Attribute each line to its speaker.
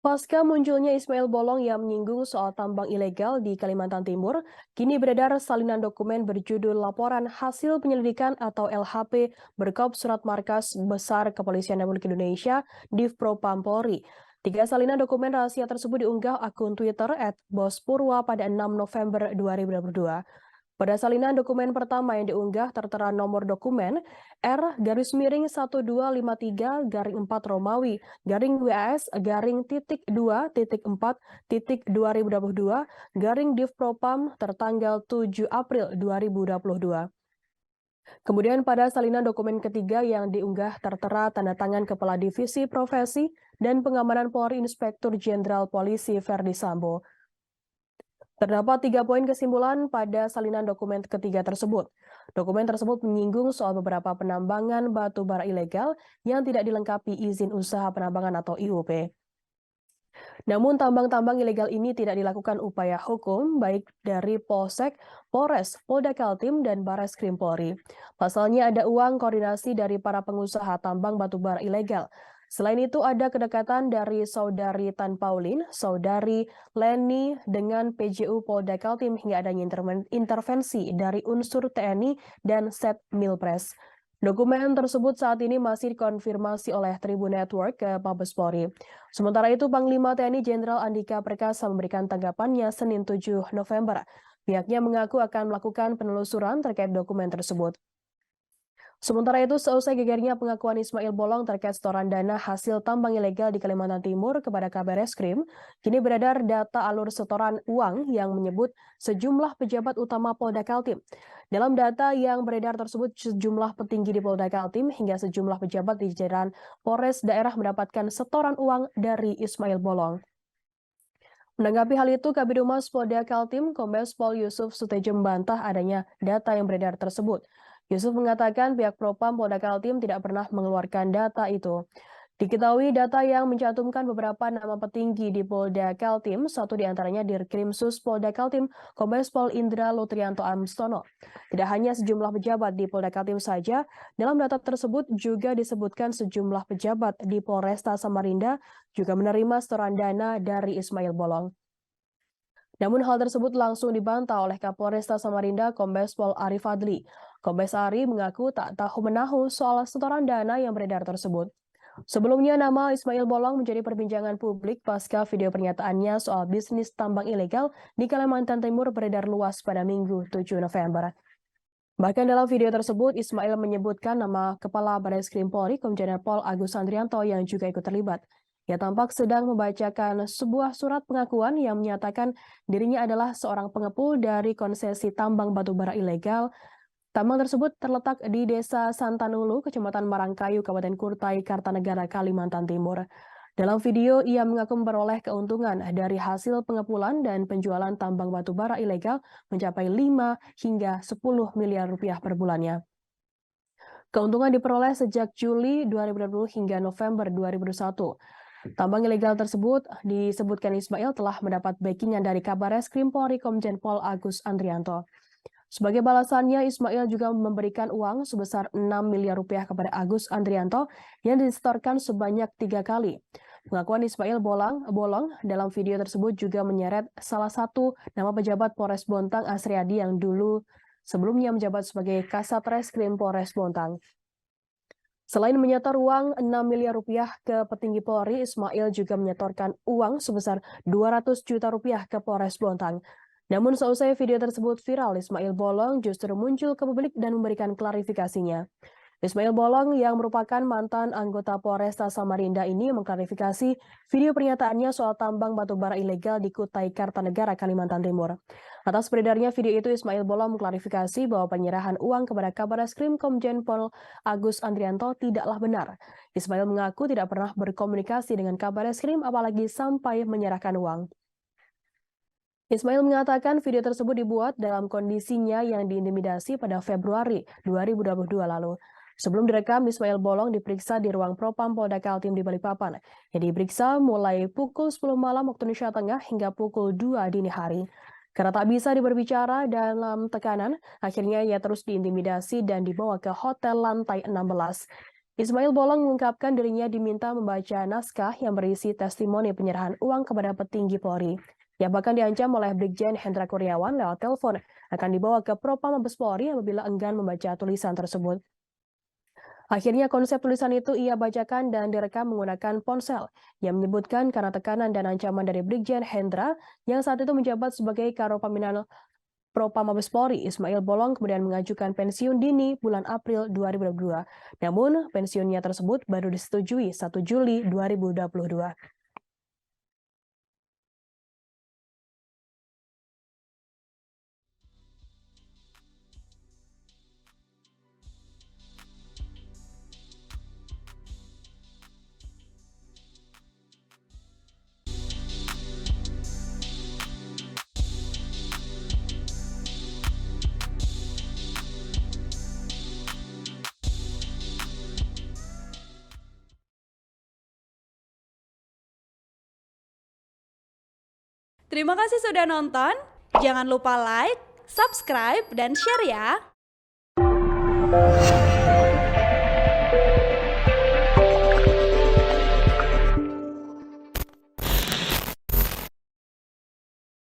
Speaker 1: Pasca munculnya Ismail Bolong yang menyinggung soal tambang ilegal di Kalimantan Timur, kini beredar salinan dokumen berjudul Laporan Hasil Penyelidikan atau LHP berkop surat markas besar Kepolisian Republik Indonesia, Divpropam Polri. Tiga salinan dokumen rahasia tersebut diunggah akun Twitter @bospurwa pada 6 November 2022. Pada salinan dokumen pertama yang diunggah tertera nomor dokumen R-1253-4 Romawi WAS titik 2 titik 4 titik 2022 Divpropam tertanggal 7 April 2022. Kemudian pada salinan dokumen ketiga yang diunggah tertera tanda tangan Kepala Divisi Profesi dan Pengamanan Polri Inspektur Jenderal Polisi Verdi Sambo. Terdapat 3 poin kesimpulan pada salinan dokumen ketiga tersebut. Dokumen tersebut menyinggung soal beberapa penambangan batu bara ilegal yang tidak dilengkapi izin usaha penambangan atau IUP. Namun tambang-tambang ilegal ini tidak dilakukan upaya hukum baik dari Polsek, Polres, Polda Kaltim, dan Bareskrim Polri. Pasalnya ada uang koordinasi dari para pengusaha tambang batu bara ilegal. Selain itu ada kedekatan dari saudari Tan Paulin, saudari Leni dengan PJU Polda Kaltim hingga adanya intervensi dari unsur TNI dan Set Milpres. Dokumen tersebut saat ini masih dikonfirmasi oleh Tribun Network ke Mabes Polri. Sementara itu, Panglima TNI Jenderal Andika Perkasa memberikan tanggapannya Senin 7 November. Pihaknya mengaku akan melakukan penelusuran terkait dokumen tersebut. Sementara itu, seusai gegernya pengakuan Ismail Bolong terkait setoran dana hasil tambang ilegal di Kalimantan Timur kepada Kabareskrim, kini beredar data alur setoran uang yang menyebut sejumlah pejabat utama Polda Kaltim. Dalam data yang beredar tersebut, sejumlah petinggi di Polda Kaltim hingga sejumlah pejabat di jajaran Polres daerah mendapatkan setoran uang dari Ismail Bolong. Menanggapi hal itu, Kabid Humas Polda Kaltim, Kombes Pol Yusuf Sutejo membantah adanya data yang beredar tersebut. Yusuf mengatakan pihak Propam Polda Kaltim tidak pernah mengeluarkan data itu. Diketahui data yang mencantumkan beberapa nama petinggi di Polda Kaltim, satu diantaranya Dirkrimsus Polda Kaltim, Kombes Pol Indra Lutrianto Amstono. Tidak hanya sejumlah pejabat di Polda Kaltim saja, dalam data tersebut juga disebutkan sejumlah pejabat di Polresta Samarinda juga menerima setoran dana dari Ismail Bolong. Namun hal tersebut langsung dibantah oleh Kapolresta Samarinda Kombes Pol Ari Fadli. Kombes Ari mengaku tak tahu-menahu soal setoran dana yang beredar tersebut. Sebelumnya nama Ismail Bolong menjadi perbincangan publik pasca video pernyataannya soal bisnis tambang ilegal di Kalimantan Timur beredar luas pada Minggu 7 November. Bahkan dalam video tersebut, Ismail menyebutkan nama Kepala Bareskrim Polri Komjen Pol Agus Andrianto yang juga ikut terlibat. Ia tampak sedang membacakan sebuah surat pengakuan yang menyatakan dirinya adalah seorang pengepul dari konsesi tambang batubara ilegal. Tambang tersebut terletak di Desa Santanulu, Kecamatan Marangkayu, Kabupaten Kurtai, Kartanegara, Kalimantan Timur. Dalam video, ia mengaku memperoleh keuntungan dari hasil pengepulan dan penjualan tambang batubara ilegal mencapai 5 hingga 10 miliar rupiah per bulannya. Keuntungan diperoleh sejak Juli 2020 hingga November 2021. Tambang ilegal tersebut disebutkan Ismail telah mendapat backingan dari Kabareskrim Polri Komjen Pol Agus Andrianto. Sebagai balasannya, Ismail juga memberikan uang sebesar 6 miliar rupiah kepada Agus Andrianto yang disetorkan sebanyak 3 kali. Pengakuan Ismail Bolong dalam video tersebut juga menyeret salah satu nama pejabat Polres Bontang Asriadi yang dulu sebelumnya menjabat sebagai Kasat Reskrim Polres Bontang. Selain menyetor uang 6 miliar rupiah ke petinggi Polri, Ismail juga menyetorkan uang sebesar 200 juta rupiah ke Polres Bontang. Namun seusai video tersebut viral, Ismail Bolong justru muncul ke publik dan memberikan klarifikasinya. Ismail Bolong yang merupakan mantan anggota Polresta Samarinda ini mengklarifikasi video pernyataannya soal tambang batubara ilegal di Kutai Kartanegara, Kalimantan Timur. Atas beredarnya video itu, Ismail Bolong mengklarifikasi bahwa penyerahan uang kepada Kabareskrim Komjen Pol Agus Andrianto tidaklah benar. Ismail mengaku tidak pernah berkomunikasi dengan Kabareskrim apalagi sampai menyerahkan uang. Ismail mengatakan video tersebut dibuat dalam kondisinya yang diintimidasi pada Februari 2022 lalu. Sebelum direkam, Ismail Bolong diperiksa di ruang Propam Polda Kaltim di Balikpapan. Ia diperiksa mulai pukul 10 malam waktu Indonesia Tengah hingga pukul 2 dini hari. Karena tak bisa berbicara dalam tekanan, akhirnya ia terus diintimidasi dan dibawa ke hotel lantai 16. Ismail Bolong mengungkapkan dirinya diminta membaca naskah yang berisi testimoni penyerahan uang kepada petinggi Polri. Ia bahkan diancam oleh Brigjen Hendra Kurniawan lewat telepon akan dibawa ke Propam Mabes Polri apabila enggan membaca tulisan tersebut. Akhirnya konsep tulisan itu ia bacakan dan direkam menggunakan ponsel yang menyebutkan karena tekanan dan ancaman dari Brigjen Hendra yang saat itu menjabat sebagai Karopaminal Propam Mabes Polri. Ismail Bolong kemudian mengajukan pensiun dini bulan April 2022. Namun pensiunnya tersebut baru disetujui 1 Juli 2022.
Speaker 2: Terima kasih sudah nonton. Jangan lupa like, subscribe, dan share ya.